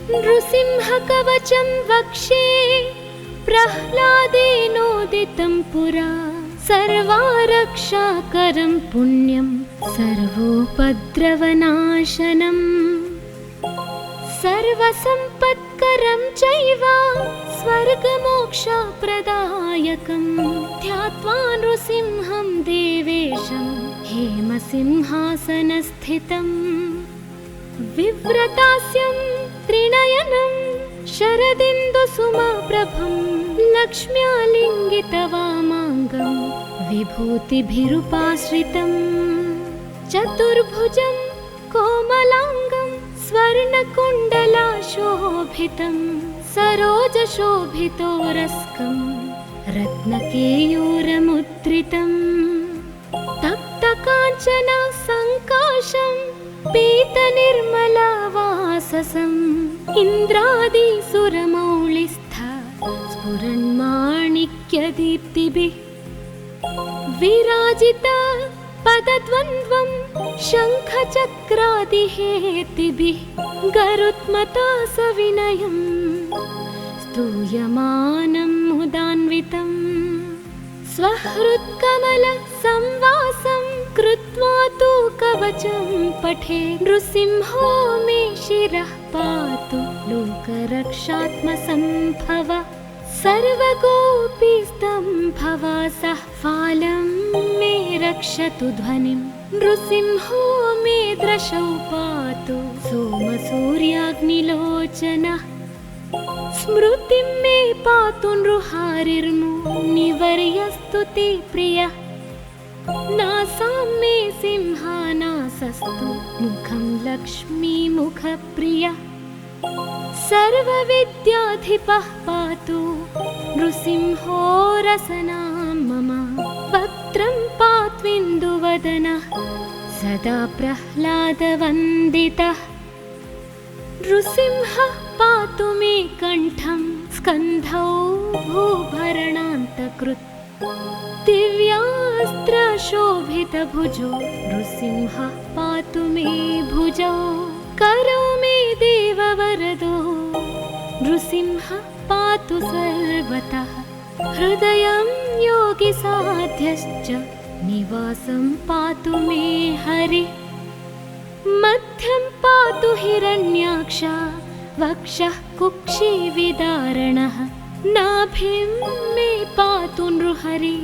नृसिंहकवचं वक्षे प्रह्लादेनोदितं पुरा सर्वारक्षाकरं पुण्यं सर्वोपद्रवनाशनम् सर्वसम्पत्करं चैव स्वर्गमोक्षप्रदायकं ध्यात्वा नृसिंहं देवेशं हेमसिंहासनस्थितम् विव्रतास्यं त्रिनयनं शरदिन्दुसुमप्रभं लक्ष्म्यालिङ्गितवामाङ्गं विभूतिभिरुपाश्रितम् चतुर्भुजं कोमलाङ्गं स्वर्णकुण्डलाशोभितं सरोजशोभितोरस्कं रत्नकेयूरमुद्रितं तप्तकाञ्चन सङ्काशं पीतनिर्मलवाससम् इन्द्रादिसुरमौलिस्थ स्फुरन्माणिक्यदीप्तिभिः विराजित पदद्वन्द्वं शङ्खचक्रादिहेतिभिः गरुत्मता सविनयं स्तूयमानं मुदान्वितं स्वहृत्कमलसंवासं कृत्वा तु कवचं पठे नृसिंहो मे शिरः पातु लोकरक्षात्मसम्भव सर्वगोपीस्तम्भवासः फालं मे रक्षतु ध्वनिं नृसिंहो मे दृशौ पातु सोमसूर्याग्निलोचनः स्मृतिं मे पातु नृहारिर्मुनिवर्यस्तु ते प्रियः नासां मे सिंहानासस्तु मुखं लक्ष्मीमुखप्रियः सर्वविद्याधिपः पातु नृसिंहो रसनां मम वक्त्रं पात्विन्दुवदनः सदा प्रह्लादवन्दितः नृसिंहः पातु मे कण्ठं स्कन्धौ भूभरणान्तकृत् दिव्यास्त्रशोभितभुजो नृसिंहः पातु मे भुजौ करौ मे देववरदो नृसिंहः पातु सर्वतः हृदयं योगिसाध्यश्च निवासं पातु मे हरिः मध्यं पातु हिरण्याक्ष वक्षः कुक्षिविदारणः नाभिं मे पातु नृहरि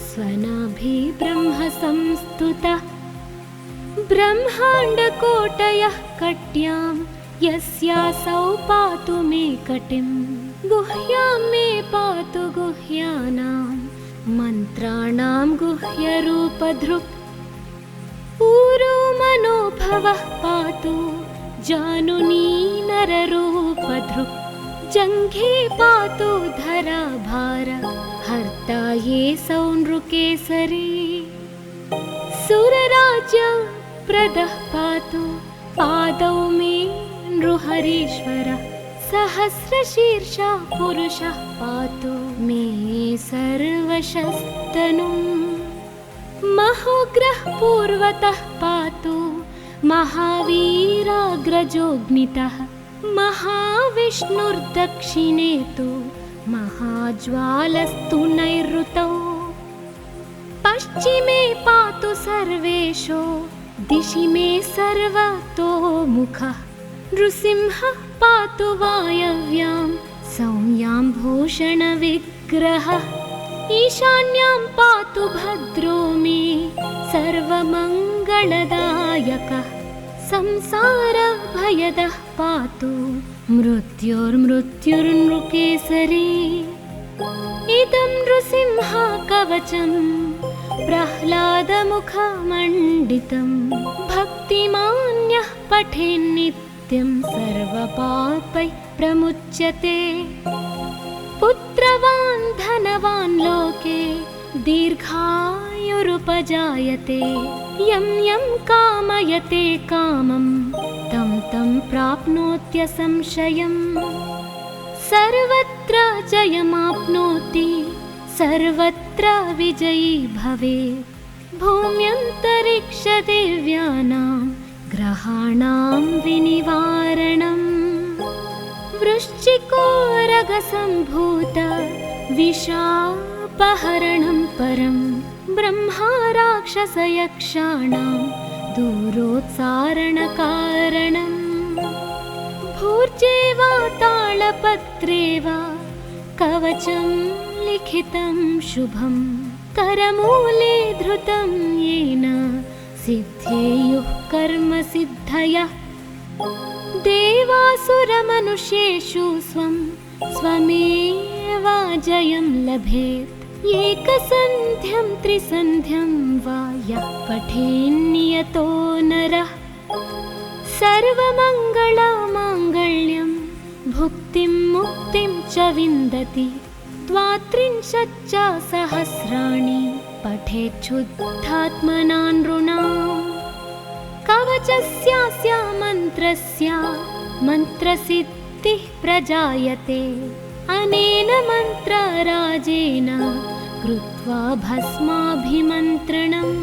स्वनाभि ब्रह्म संस्तुतः ब्रह्माण्डकोटयः कट्यां यस्यासौ पातु मे कटिं गुह्यां मे पातु गुह्यानां मन्त्राणां गुह्यरूपधृक् ऊरो मनोभवः पातु जानुनी नररूपधृक् जङ्घे पातु धराभार हर्ता ये सौ नृकेसरी सुरराज्य प्रदः पातु पादौ मे नृहरीश्वरः सहस्रशीर्षा पुरुषः पातु मे सर्वशस्तनुम् महोग्रः पूर्वतः पातु महावीराग्रजोऽग्नितः महाविष्णुर्दक्षिणे तु महाज्वालस्तु नैऋतौ पश्चिमे पातु सर्वेशो दिशि मे सर्वतोमुखः नृसिंहः पातु वायव्यां सौम्यां भूषणविग्रहः ईशान्यां पातु भद्रो मे सर्वमङ्गलदायकः संसारभयदः पातु मृत्युर्मृत्युर्नृकेसरी इदं नृसिंहकवचं प्रह्लादमुखमण्डितं भक्तिमान्यः पठेन्नित्यं सर्वपापैः प्रमुच्यते पुत्रवान् धनवान् लोके दीर्घायुरुपजायते यं यं कामयते कामं तं तं प्राप्नोत्यसंशयम् सर्वत्र जयमाप्नोति सर्वत्र विजयी भवेत् भूम्यन्तरिक्षदेव्यानां ग्रहाणां विनिवारणम् खड्गसम्भूत विशापहरणं परं ब्रह्मा राक्षसयक्षाणां दूरोत्सारणकारणम् भूर्जे वा तालपत्रे वा कवचं लिखितं शुभं करमूले धृतं येन सिद्धेयुः कर्मसिद्धयः देवासुरमनुष्येषु स्वमेवाजयं लभेत् एकसन्ध्यं त्रिसन्ध्यं वा यः पठेन्नियतो नरः सर्वमङ्गलमाङ्गल्यं भुक्तिं मुक्तिं च विन्दति द्वात्रिंशच्च सहस्राणि पठेच्छुद्धात्मना नृणाम् कवचस्यास्य मन्त्रस्य मन्त्रसिद्धिः प्रजायते अनेन मन्त्रराजेन कृत्वा भस्माभिमन्त्रणम्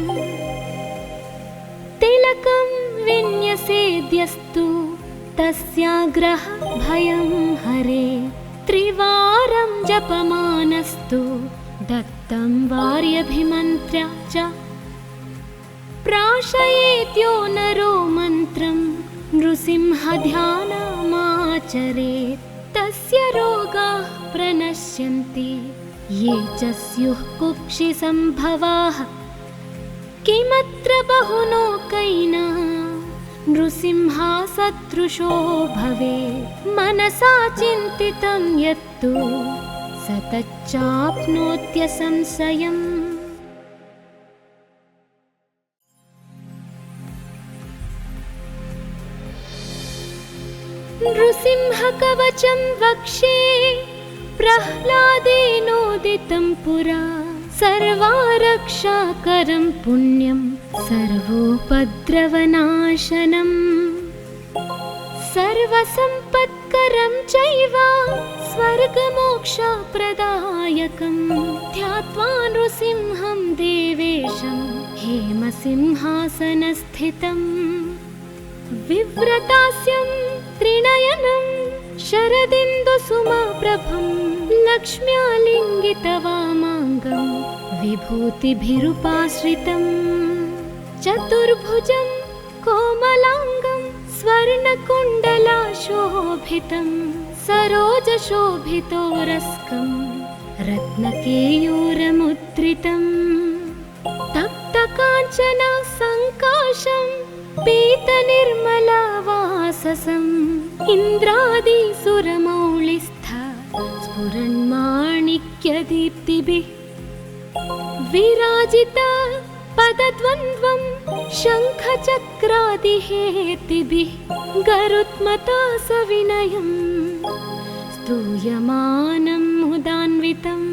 तिलकं विन्यसेद्यस्तु तस्याग्रह भयं हरे त्रिवारं जपमानस्तु दत्तं वार्यभिमन्त्र्य च प्राशयेत्यो नरो मन्त्रं नृसिंहध्यानमाचरेत् तस्य रोगाः प्रणश्यन्ति ये च स्युः कुक्षिसम्भवाः किमत्र बहुलोकैः नृसिंहसदृशो भवेत् मनसा चिन्तितं यत्तु स तच्चाप्नोत्यसंशयम् नृसिंहकवचं वक्षे प्रह्लादेनोदितं पुरा सर्वारक्षाकरं पुण्यं सर्वोपद्रवनाशनम् सर्वसम्पत्करं चैव स्वर्गमोक्षप्रदायकं ध्यात्वा नृसिंहं देवेशं हेमसिंहासनस्थितम् विव्रतास्यं त्रिनयनं शरदिन्दुसुमप्रभं लक्ष्म्यालिङ्गितवामाङ्गं विभूतिभिरुपाश्रितं चतुर्भुजं कोमलाङ्गं स्वर्णकुण्डलाशोभितं सरोजशोभितोरस्कं रत्नकेयूरमुद्रितं तप्तकाञ्चन सङ्काशं पीतनिर्मलवाससम् इन्द्रादिसुरमौलिस्थ स्फुरन्माणिक्यदीप्तिभिः विराजित पदद्वन्द्वं शङ्खचक्रादिहेतिभिः गरुत्मता सविनयं स्तूयमानं मुदान्वितम्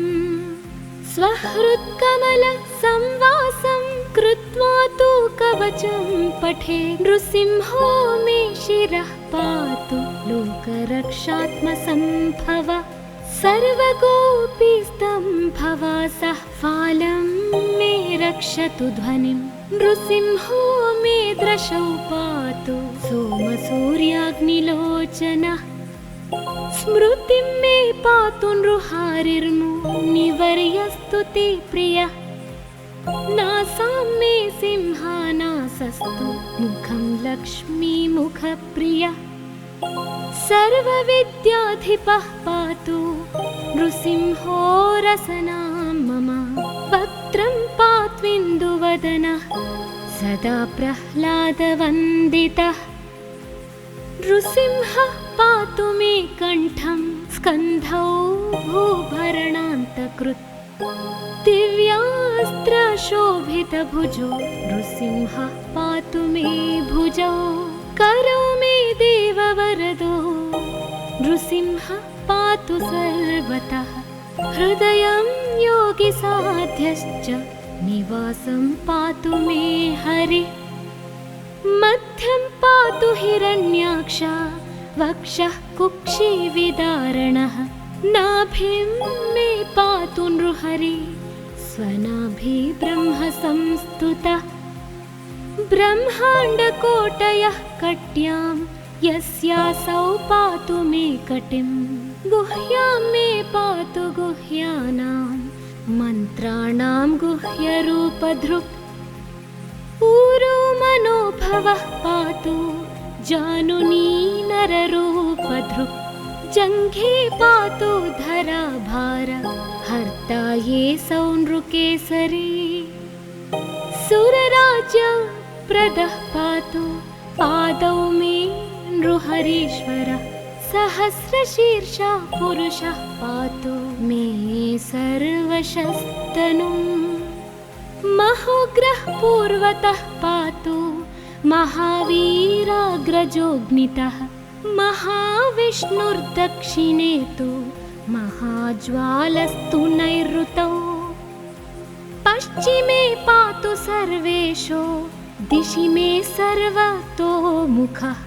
स्वहृत्कमलसंवासं कृत्वा तु कवचं पठे नृसिंहो मे शिरः पातु लोकरक्षात्मसम्भव सर्वगोपीस्तम्भवासः फालं मे रक्षतु ध्वनिं नृसिंहो मे दृशौ पातु सोमसूर्याग्निलोचनः स्मृतिं मे पातु नृहारिर्मुनिवर्यस्तु ते प्रियः नासां मे सिंहानासस्तु मुखं लक्ष्मीमुखप्रियः सर्वविद्याधिपः पातु नृसिंहो रसनां मम वक्त्रं पात्विन्दुवदनः सदा प्रह्लादवन्दितः नृसिंहः पातु मे कण्ठं स्कन्धौ भूभरणान्तकृत् दिव्यास्त्रशोभितभुजो नृसिंहः पातु मे भुजौ करौ मे देववरदो नृसिंहः पातु सर्वतः हृदयं योगिसाध्यश्च निवासं पातु मे हरिः मध्यं पातु हिरण्याक्ष वक्षः कुक्षिविदारणः नाभिं मे पातु नृहरि स्वनाभि ब्रह्मसंस्तुतः ब्रह्माण्डकोटयः कट्यां यस्यासौ पातु मे कटिम् गुह्यां मे पातु गुह्यानां मन्त्राणां गुह्यरूपधृक् ऊरो मनोभवः पातु जानुनी नररूपधृक् जङ्घे पातु धराभार हर्ता ये सौनृकेसरी सुरराज्य प्रदः पातु पादौ मे नृहरीश्वरः सहस्रशीर्षः पुरुषः पातु मे सर्वशस्तनुम् महोग्रः पूर्वतः पातु महावीराग्रजोऽग्नितः महाविष्णुर्दक्षिणे तु महाज्वालस्तु नैऋतौ पश्चिमे पातु सर्वेशो दिशि मे सर्वतोमुखः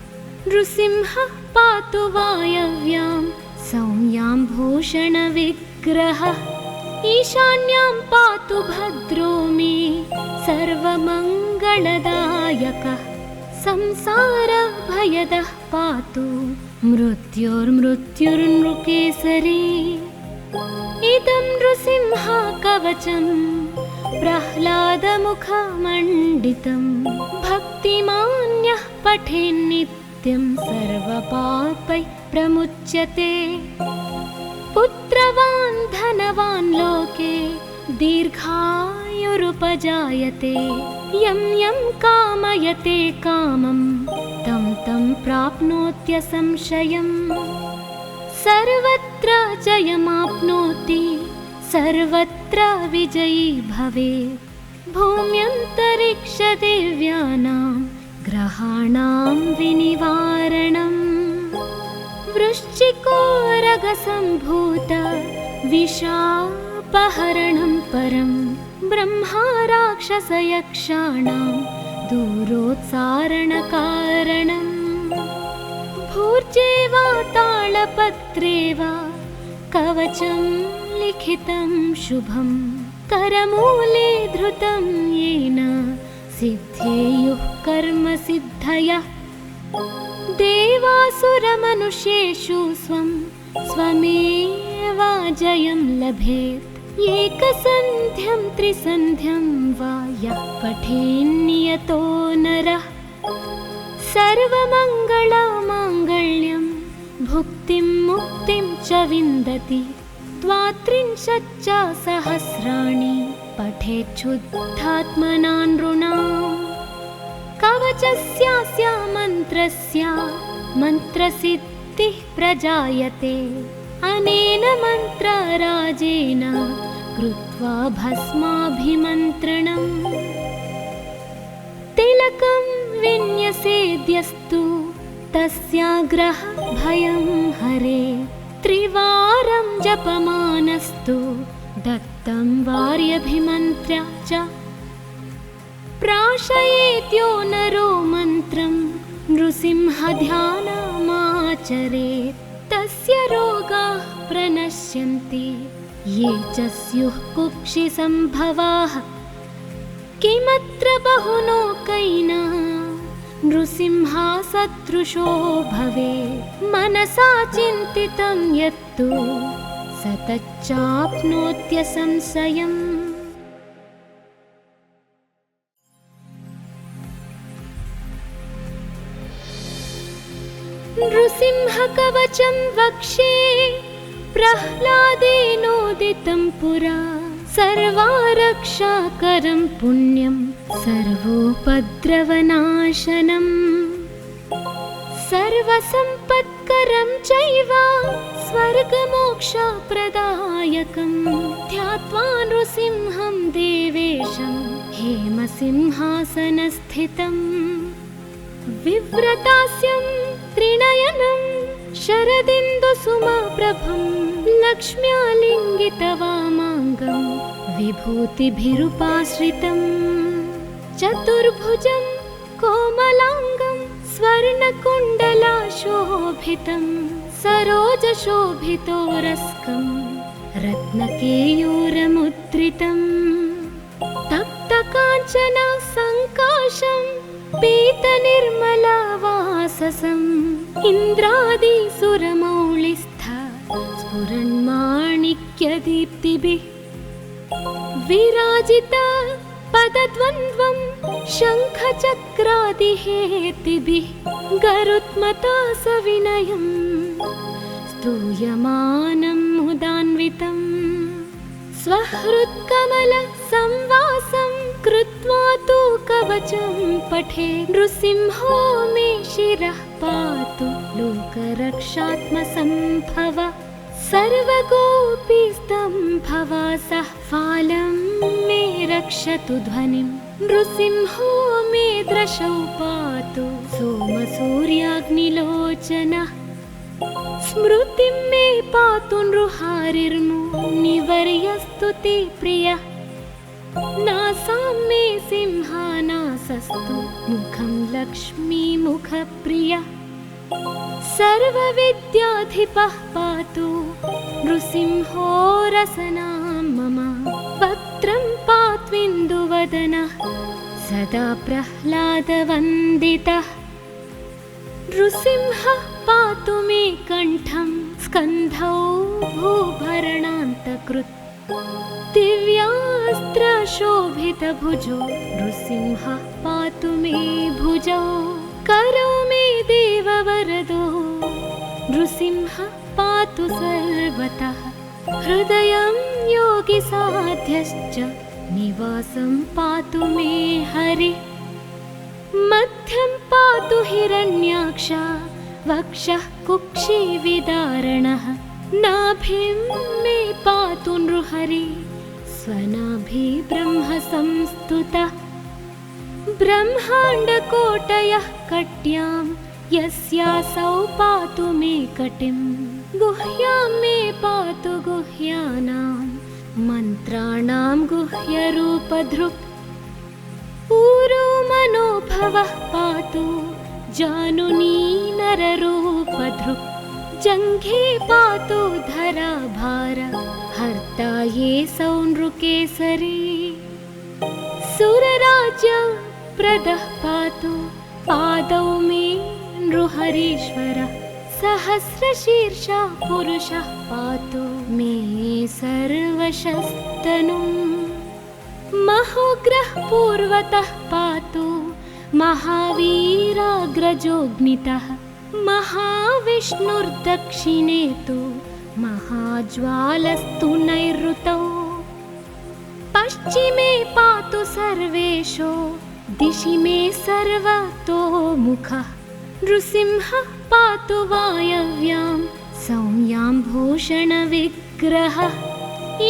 नृसिंहः पातु वायव्यां सौम्यां भूषणविग्रहः ईशान्यां पातु भद्रो मे सर्वमङ्गलदायकः संसारभयदः पातु मृत्युर्मृत्युर्नृकेसरी इदं नृसिंहकवचं प्रह्लादमुखमण्डितं भक्तिमान्यः पठेन्नित्यं सर्वपापैः प्रमुच्यते पुत्रवान् धनवान् लोके दीर्घायुरुपजायते यं यं कामयते कामं तं तं प्राप्नोत्यसंशयम् सर्वत्र जयमाप्नोति सर्वत्र विजयी भवेत् भूम्यन्तरिक्षदेव्यानां ग्रहाणां विनिवारणम् वृश्चिकोरगसम्भूत विशापहरणं परं ब्रह्मा राक्षसयक्षाणां दूरोत्सारणकारणम् भूर्जे वा तालपत्रे वा कवचं लिखितं शुभं करमूले धृतं येन सिद्धेयुः कर्मसिद्धयः देवासुरमनुष्येषु स्वं स्वमेव जयं लभेत् एकसन्ध्यं त्रिसन्ध्यं वा यः पठेन्नियतो नरः सर्वमङ्गलमाङ्गल्यं भुक्तिं मुक्तिं च विन्दति द्वात्रिंशच्च सहस्राणि पठेच्छुद्धात्मना नृणाम् कवचस्यास्य मन्त्रस्य मन्त्रसिद्धिः प्रजायते अनेन मन्त्रराजेन कृत्वा भस्माभिमन्त्रणम् तिलकं विन्यसेद्यस्तु तस्याग्रह भयं हरे त्रिवारं जपमानस्तु दत्तं वार्यभिमन्त्र्य च प्राशयेत्यो नरो मन्त्रं नृसिंहध्यानमाचरेत् तस्य रोगाः प्रणश्यन्ति ये च स्युः कुक्षिसम्भवाः किमत्र बहुलोकैः नृसिंहसदृशो भवेत् मनसा चिन्तितं यत्तु स तच्चाप्नोत्यसंशयम् नृसिंहकवचं वक्षे प्रह्लादेनोदितं पुरा सर्वारक्षाकरं पुण्यं सर्वोपद्रवनाशनम् सर्वसम्पत्करं चैव स्वर्गमोक्षप्रदायकं ध्यात्वा नृसिंहं देवेशं हेमसिंहासनस्थितम् विव्रतास्यं त्रिनयनं शरदिन्दुसुमप्रभं लक्ष्म्यालिङ्गितवामाङ्गं विभूतिभिरुपाश्रितम् चतुर्भुजं कोमलाङ्गं स्वर्णकुण्डलाशोभितं सरोजशोभितोरस्कं रत्नकेयूरमुद्रितम् तप्तकाञ्चन सङ्काशं पीतनिर्मलवाससम् इन्द्रादिसुरमौलिस्थ स्फुरन्माणिक्यदीप्तिभिः विराजिता पदद्वन्द्वं शङ्खचक्रादिहेतिभिः गरुत्मता सविनयं स्तूयमानं मुदान्वितं स्वहृत्कमलसंवासं कृत्वा तु कवचं पठे नृसिंहो मे शिरः पातु लोकरक्षात्मसम्भव सर्वगोपीस्तम्भवासः फालं मे रक्षतु ध्वनिं नृसिंहो मे दृशौ पातु सोमसूर्याग्निलोचनः स्मृतिं मे पातु नृहारिर्मुनिवर्यस्तु ते प्रियः नासां मे सिंहानासस्तु मुखं लक्ष्मीमुखप्रियः सर्वविद्याधिपः पातु नृसिंहो रसनां मम वक्त्रं पात्विन्दुवदनः सदा प्रह्लादवन्दितः नृसिंहः पातु मे कण्ठं स्कन्धौ भूभरणान्तकृत् दिव्यास्त्रशोभितभुजो नृसिंहः पातु मे भुजौ करौ मे देववरदो नृसिंहः पातु सर्वतः हृदयं योगिसाध्यश्च निवासं पातु मे हरिः मध्यं पातु हिरण्याक्षा वक्षः कुक्षिविदारणः नाभिं मे पातु नृहरि स्वनाभि ब्रह्म संस्तुतः ब्रह्माण्डकोटयः कट्यां यस्यासौ पातु मे कटिं गुह्यां मे पातु गुह्यानां मन्त्राणां गुह्यरूपधृक् ऊरो मनोभवः पातु जानुनी नररूपधृक् जङ्घे पातु धराभार हर्ता ये सौनृकेसरी सुरराज्यप्रदः पातु पादौ मे नृहरीश्वरः सहस्रशीर्षा पुरुषः पातु मे सर्वशस्तनुम् महोग्रः पूर्वतः पातु महावीराग्रजोऽग्नितः महाविष्णुर्दक्षिणे तु महाज्वालस्तु नैऋतौ पश्चिमे पातु सर्वेशो दिशि मे सर्वतोमुखः नृसिंहः पातु वायव्यां सौम्यां भूषणविग्रहः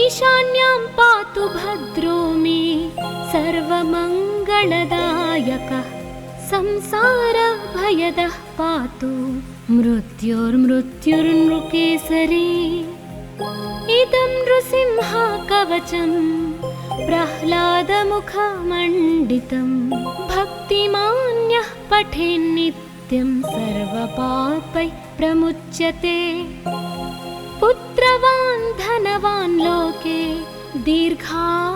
ईशान्यां पातु भद्रो मे सर्वमङ्गलदायकः संसारभयदः पातु मृत्युर्मृत्युर्नृकेसरी इदं नृसिंहकवचं प्रह्लादमुखमण्डितं भक्तिमान्यः पठेन्नित्यं सर्वपापैः प्रमुच्यते पुत्रवान् धनवान् लोके दीर्घायुरुपजायते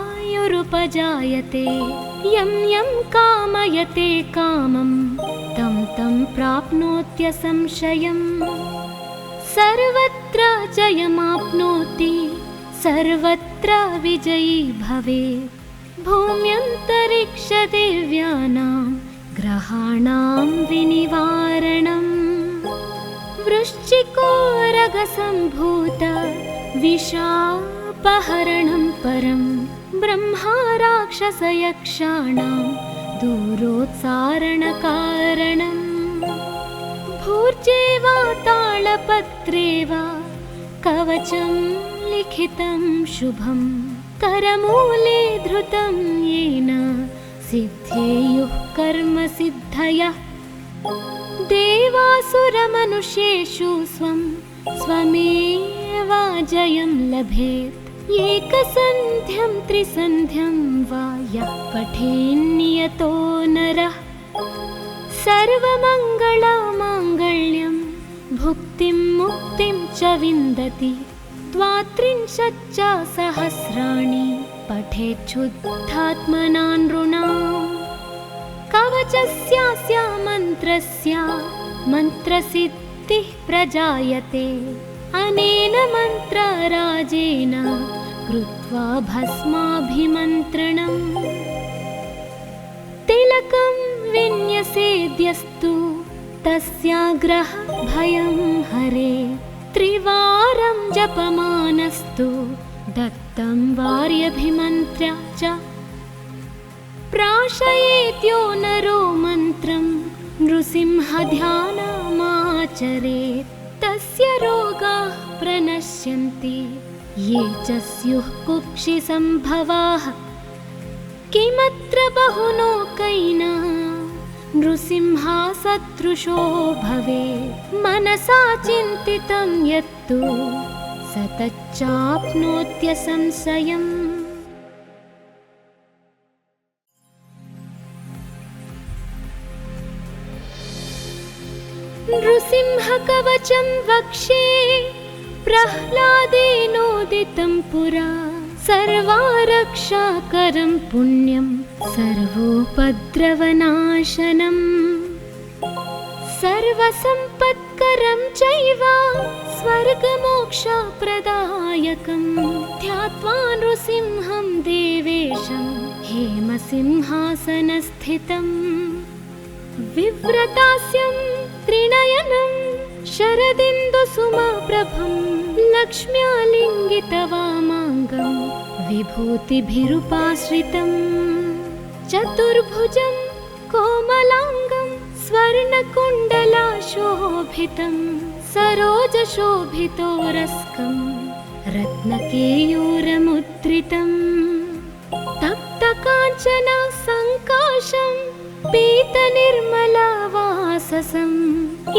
यं यं कामयते कामं तं तं प्राप्नोत्यसंशयम् सर्वत्र जयमाप्नोति सर्वत्र विजयी भवेत् भूम्यन्तरिक्षदेव्यानां ग्रहाणां विनिवारणम् वृश्चिकोरगसम्भूत विशापहरणं परं ब्रह्मा राक्षसयक्षाणां दूरोत्सारणकारणम् भूर्जे वा तालपत्रे वा कवचं लिखितं शुभं करमूले धृतं येन सिद्धेयुः कर्मसिद्धयः देवासुरमनुष्येषु स्वं स्वमेव जयं लभेत् एकसन्ध्यं त्रिसन्ध्यं वा यः पठेन्नियतो नरः सर्वमङ्गलमाङ्गल्यं भुक्तिं मुक्तिं च विन्दति द्वात्रिंशच्च सहस्राणि पठेच्छुद्धात्मना नृणाम् कवचस्यास्य मन्त्रस्य मन्त्रसिद्धिः प्रजायते अनेन मन्त्रराजेन कृत्वा भस्माभिमन्त्रणम् तिलकं विन्यसेद्यस्तु तस्याग्रह भयं हरे त्रिवारं जपमानस्तु दत्तं वार्यभिमन्त्र्य च प्राशयेत्यो नरो मन्त्रं नृसिंहध्यानमाचरेत् तस्य रोगाः प्रणश्यन्ति ये च स्युः कुक्षिसम्भवाः किमत्र बहुलोकैना नृसिंहसदृशो भवेत् मनसा चिन्तितं यत्तु स तच्चाप्नोत्यसंशयम् नृसिंहकवचं वक्षे प्रह्लादेनोदितं पुरा सर्वारक्षाकरं पुण्यं सर्वोपद्रवनाशनम् सर्वसम्पत्करं चैव स्वर्गमोक्षप्रदायकं ध्यात्वा नृसिंहं देवेशं हेमसिंहासनस्थितम् विव्रतास्यं त्रिनयनं शरदिन्दुसुमप्रभं लक्ष्म्यालिङ्गितवामाङ्गं विभूतिभिरुपाश्रितं चतुर्भुजं कोमलाङ्गं स्वर्णकुण्डलाशोभितं सरोजशोभितोरस्कं रत्नकेयूरमुद्रितं तप्तकाञ्चन सङ्काशं पीतनिर्मलवाससम्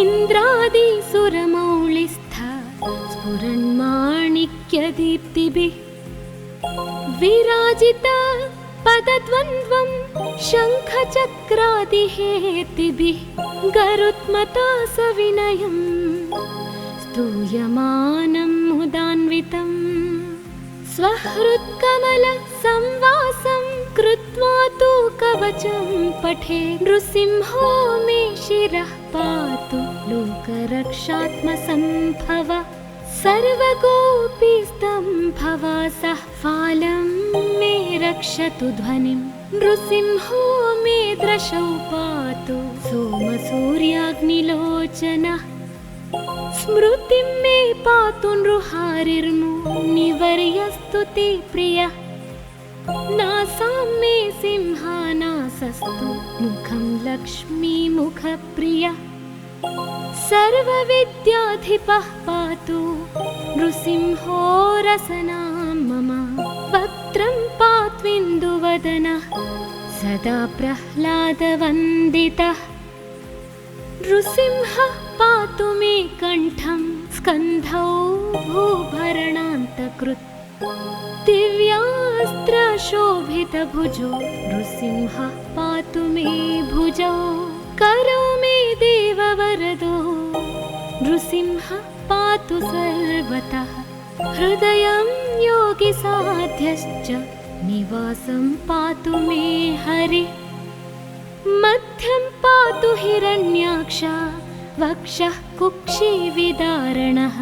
इन्द्रादिसुरमौलिस्थ स्फुरन्माणिक्यदीप्तिभिः विराजित पदद्वन्द्वं शङ्खचक्रादिहेतिभिः गरुत्मता सविनयं स्तूयमानं मुदान्वितं स्वहृत्कमलसंवासं कृत्वा तु कवचं पठे नृसिंहो मे शिरः पातु लोकरक्षात्मसम्भव सर्वगोपीस्तम्भवासः फालं मे रक्षतु ध्वनिं नृसिंहो मे दृशौ पातु सोमसूर्याग्निलोचनः स्मृतिं मे पातु नृहारिर्मुनिवर्यस्तु ते प्रियः नासां मे सिंहानासस्तु मुखं लक्ष्मीमुखप्रियः सर्वविद्याधिपः पातु नृसिंहो रसनां मम वक्त्रं पात्विन्दुवदनः सदा प्रह्लादवन्दितः नृसिंहः पातु मे कण्ठं स्कन्धौ भूभरणान्तकृत् दिव्यास्त्रशोभितभुजो नृसिंहः पातु मे भुजौ करौ मे देववरदो नृसिंहः पातु सर्वतः हृदयं योगिसाध्यश्च निवासं पातु मे हरिः मध्यं पातु हिरण्याक्ष वक्षः कुक्षिविदारणः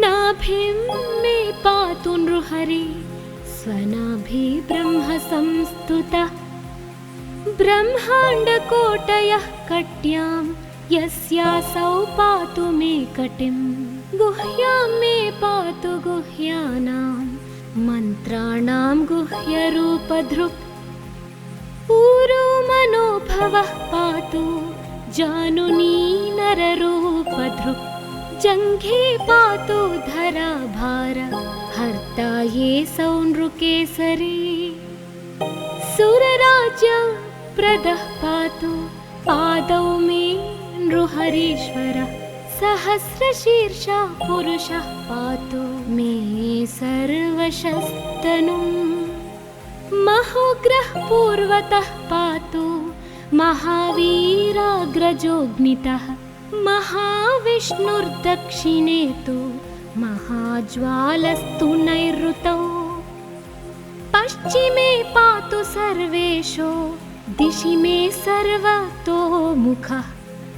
नाभिं मे पातु नृहरि स्वनाभि ब्रह्मसंस्तुतः ब्रह्माण्डकोटयः कट्यां यस्यासौ पातु मे कटिं गुह्यां मे पातु गुह्यानां मन्त्राणां गुह्यरूपधृक् ऊरो मनोभवः पातु जानुनी नररूपधृक् जङ्घे पातु धराभार हर्ता ये सौ नृकेसरी सुरराज्यप्रदः पातु पादौ मे नृहरीश्वरः सहस्रशीर्षः पुरुषः पातु मे सर्वशस्तनुम् महोग्रः पूर्वतः पातु महावीराग्रजोऽग्नितः महाविष्णुर्दक्षिणे तु महाज्वालस्तु नैऋतौ पश्चिमे पातु सर्वेशो दिशि मे सर्वतो मुखः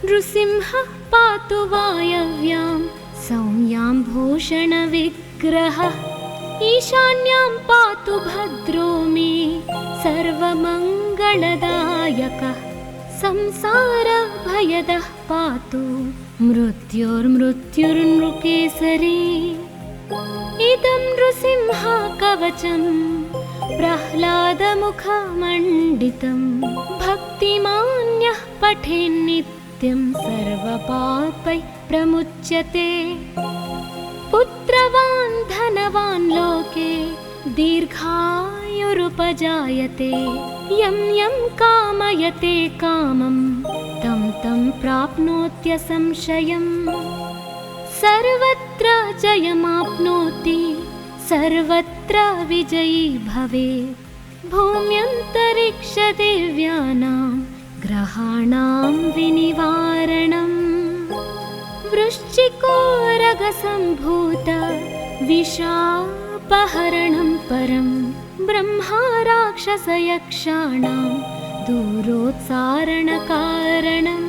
नृसिंहः पातु वायव्यां सौम्याम्भूषणविग्रहः ईशान्यां पातु भद्रो मे सर्वमङ्गलदायकः संसारभयदः पातु मृत्युर्मृत्युर्नृकेसरी इदं नृसिंहकवचं प्रह्लादमुखमण्डितं भक्तिमान्यः पठेन्नित्यं सर्वपापैः प्रमुच्यते पुत्रवान् धनवान् लोके दीर्घायुरुपजायते यं यं कामयते कामं तं तं प्राप्नोत्यसंशयम् सर्वत्र जयमाप्नोति सर्वत्र विजयी भवेत् भूम्यन्तरिक्षदिव्यानां ग्रहाणां विनिवारणम् वृश्चिकोरगसम्भूत विशापहरणं परं ब्रह्मा राक्षसयक्षाणां दूरोत्सारणकारणम्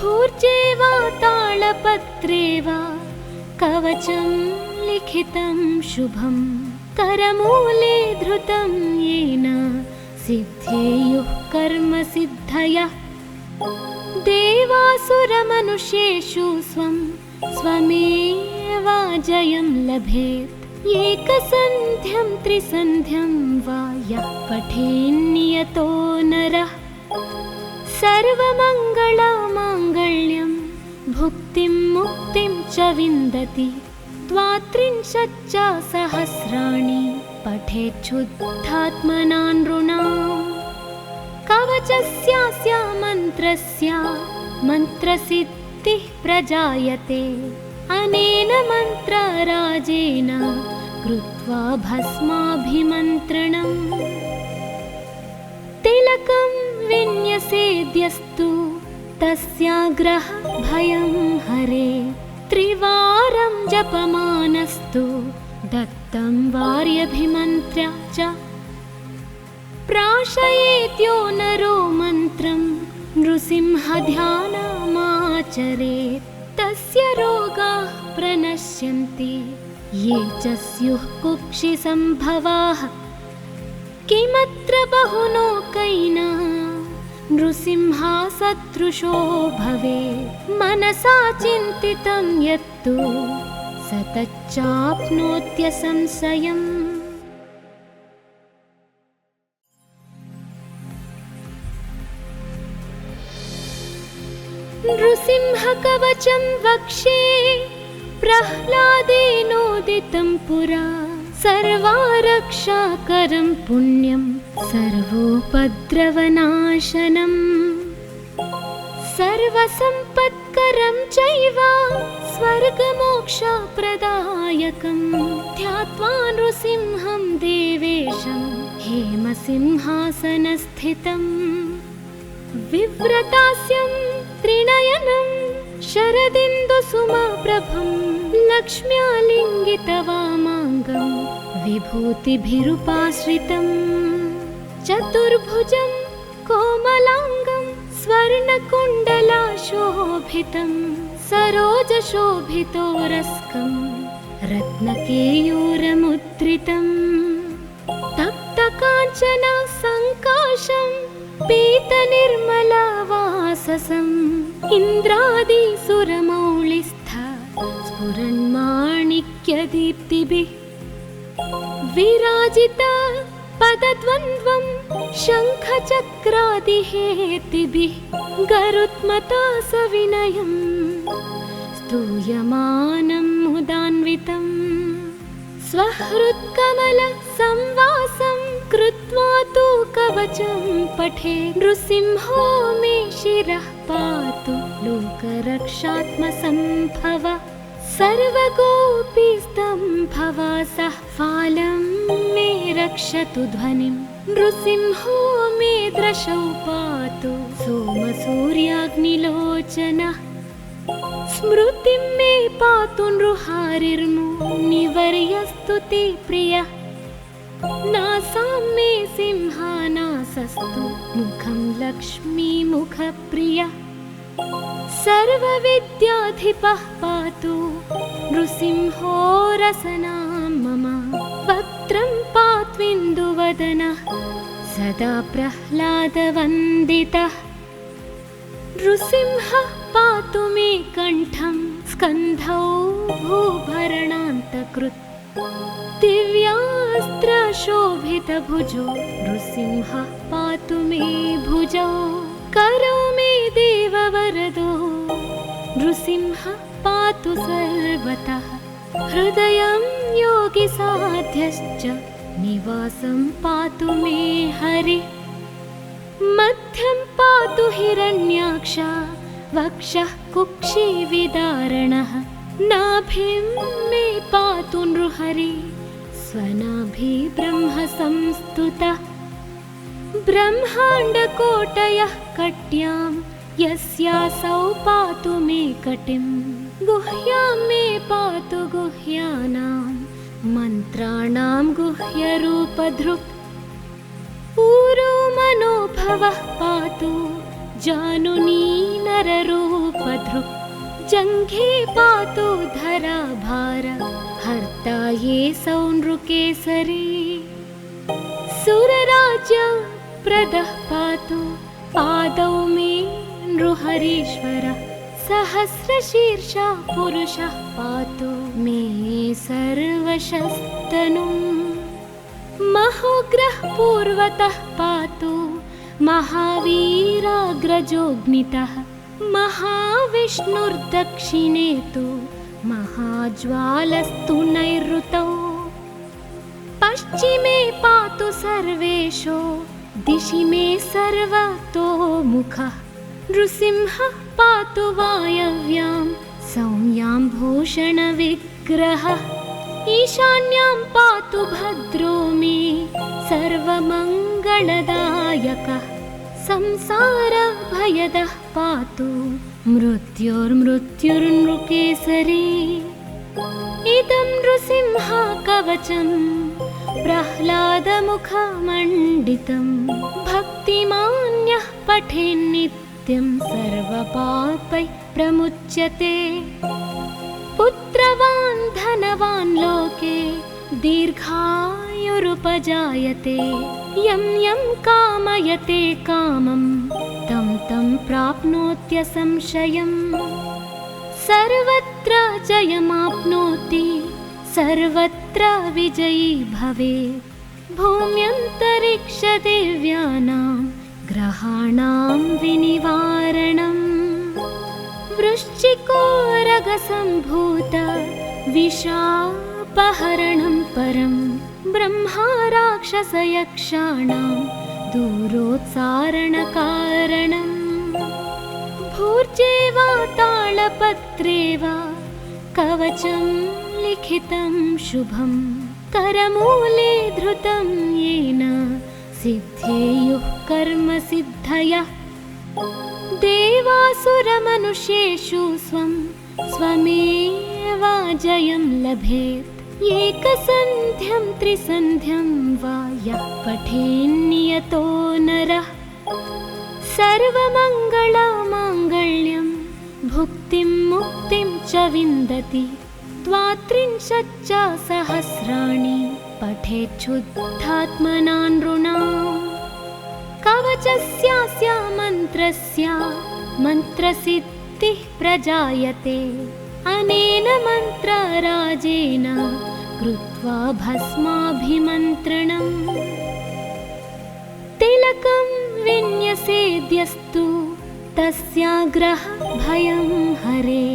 भूर्जे वा तालपत्रे वा कवचं लिखितं शुभं करमूले धृतं येन सिद्धेयुः कर्मसिद्धयः देवासुरमनुष्येषु स्वं स्वमेव जयं लभेत् एकसन्ध्यं त्रिसन्ध्यं वा यः पठेन्नियतो नरः सर्वमङ्गलमाङ्गल्यं भुक्तिं मुक्तिं च विन्दति त्वात्रिंशच्च सहस्राणि पठेच्छुद्धात्मना नृणाम् कवचस्यास्य मन्त्रस्य मन्त्रसिद्धिः प्रजायते अनेन मन्त्रराजेन कृत्वा भस्माभिमन्त्रणम् तिलकं विन्यसेद्यस्तु तस्याग्रहभयं हरे त्रिवारं जपमानस्तु दत्तं वार्यभिमन्त्र्य च प्राशयेत्यो नरो मन्त्रं नृसिंहध्यानमाचरेत् तस्य रोगाः प्रणश्यन्ति ये च स्युः कुक्षिसम्भवाः किमत्र बहुलोकैः नृसिंहसदृशो भवेत् मनसा चिन्तितं यत्तु स तच्चाप्नोत्यसंशयम् नृसिंहकवचं वक्षे प्रह्लादेनोदितं पुरा सर्वारक्षाकरं पुण्यं सर्वोपद्रवनाशनं सर्वसम्पत्करं चैव स्वर्गमोक्षप्रदायकं ध्यात्वा नृसिंहं देवेशं हेमसिंहासनस्थितम् विव्रतास्यं त्रिनयनं शरदिन्दुसुमप्रभं लक्ष्म्यालिङ्गितवामाङ्गं विभूतिभिरुपाश्रितं चतुर्भुजं कोमलाङ्गं स्वर्णकुण्डलाशोभितं सरोजशोभितोरस्कं रत्नकेयूरमुद्रितं तप्तकाञ्चन सङ्काशं पीतनिर्मलवाससम् इन्द्रादिसुरमौलिस्थ स्फुरन्माणिक्यदीप्तिभिः विराजित पदद्वन्द्वं शङ्खचक्रादिहेतिभिः गरुत्मता सविनयं स्तूयमानं मुदान्वितम् स्वहृत्कमलसंवासं कृत्वा तु कवचं पठे नृसिंहो मे शिरः पातु लोकरक्षात्मसम्भव सर्वगोपीस्तम्भवासः फालं मे रक्षतु ध्वनिं नृसिंहो मे दृशौ पातु सोमसूर्याग्निलोचनः स्मृतिं मे पातु नृहारिर्मुनिवर्यस्तु ते प्रियः नासां मे सिंहानासस्तु मुखं लक्ष्मीमुखप्रियः सर्वविद्याधिपः पातु नृसिंहो रसनां मम। वक्त्रं पात्विन्दुवदनः सदा प्रह्लादवन्दितः। नृसिंहः पातु मे कण्ठं स्कन्धौ भूभरणान्तकृत्। दिव्यास्त्रशोभितभुजो नृसिंहः पातु मे भुजौ। करौ मे देववरदो नृसिंहः पातु सर्वतः। हृदयं योगिसाध्यश्च निवासं पातु मे हरिः। मध्यं पातु हिरण्याक्ष वक्षः कुक्षिविदारणः। नाभिं मे पातु नृहरि स्वनाभि ब्रह्म संस्तुतः। ब्रह्माण्डकोटयः कट्यां यस्यासौ पातु मे कटिं। गुह्यां मे पातु गुह्यानां मन्त्राणां गुह्यरूपधृक्। ऊरो मनोभवः पातु जानुनी नररूपधृक्। जङ्घे पातु धराभार हर्ता ये सौ नृकेसरी। सुरराज्यप्रदः पातु पादौ मे नृहरीश्वरः। सहस्रशीर्षा पुरुषः पातु मे सर्वशस्तनुम्। महोग्रः पूर्वतः पातु महावीराग्रजोऽग्नितः। महाविष्णुर्दक्षिणे तु महाज्वालस्तु नैऋतौ। पश्चिमे पातु सर्वेशो दिशि मे सर्वतोमुखः। नृसिंहः पातु वायव्यां सौम्यां भूषणविग्रहः। ईशान्यां पातु भद्रो मे सर्वमङ्गलदायकः। संसारभयदः पातु मृत्युर्मृत्युर्नृकेसरी। इदं नृसिंह कवचं प्रह्लादमुखमण्डितं। भक्तिमान्यः पठेन्नित्यं सर्वपापैः प्रमुच्यते। पुत्रवान् धनवान् लोके दीर्घायुरुपजायते। यं यं कामयते कामं तं तं प्राप्नोत्यसंशयम्। सर्वत्र जयमाप्नोति सर्वत्र विजयी भवेत्। भूम्यन्तरिक्षदेव्यानां ग्रहाणां विनिवारणम्। वृश्चिकोरगसम्भूत विशापहरणं परं। ब्रह्मा राक्षसयक्षाणां दूरोत्सारणकारणम्। भूर्जे वा तालपत्रे वा कवचं लिखितं शुभं। करमूले धृतं येन सिद्धेयुः कर्मसिद्धयः। देवासुरमनुष्येषु स्वं स्वमेव जयं लभेत्। एकसन्ध्यं त्रिसन्ध्यं वा यः पठेन्नियतो नरः। सर्वमङ्गलमाङ्गल्यं भुक्तिं मुक्तिं च विन्दति। त्वात्रिंशच्च सहस्राणि पठेच्छुद्धात्मना नृणाम्। कवचस्यास्य मन्त्रस्य मन्त्रसिद्धिः प्रजायते। अनेन मन्त्रराजेन कृत्वा भस्माभिमन्त्रणम्। तिलकं विन्यसेद्यस्तु तस्याग्रह भयं हरे।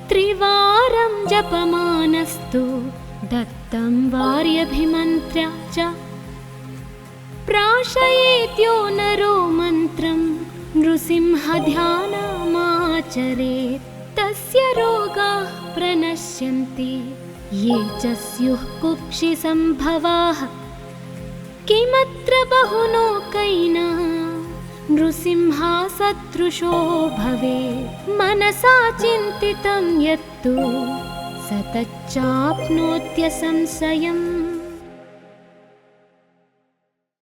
त्रिवारं जपमानस्तु दत्तं वार्यभिमन्त्र्य च। प्राशयेत्यो नरो मन्त्रं नृसिंहध्यानमाचरेत्। तस्य रोगाः प्रणश्यन्ति ये च स्युः कुक्षिसम्भवाः। किमत्र बहुलोकैना नृसिंहा सदृशो भवेत्। मनसा चिन्तितं यत्तु स तच्चाप्नोत्यसंशयम्।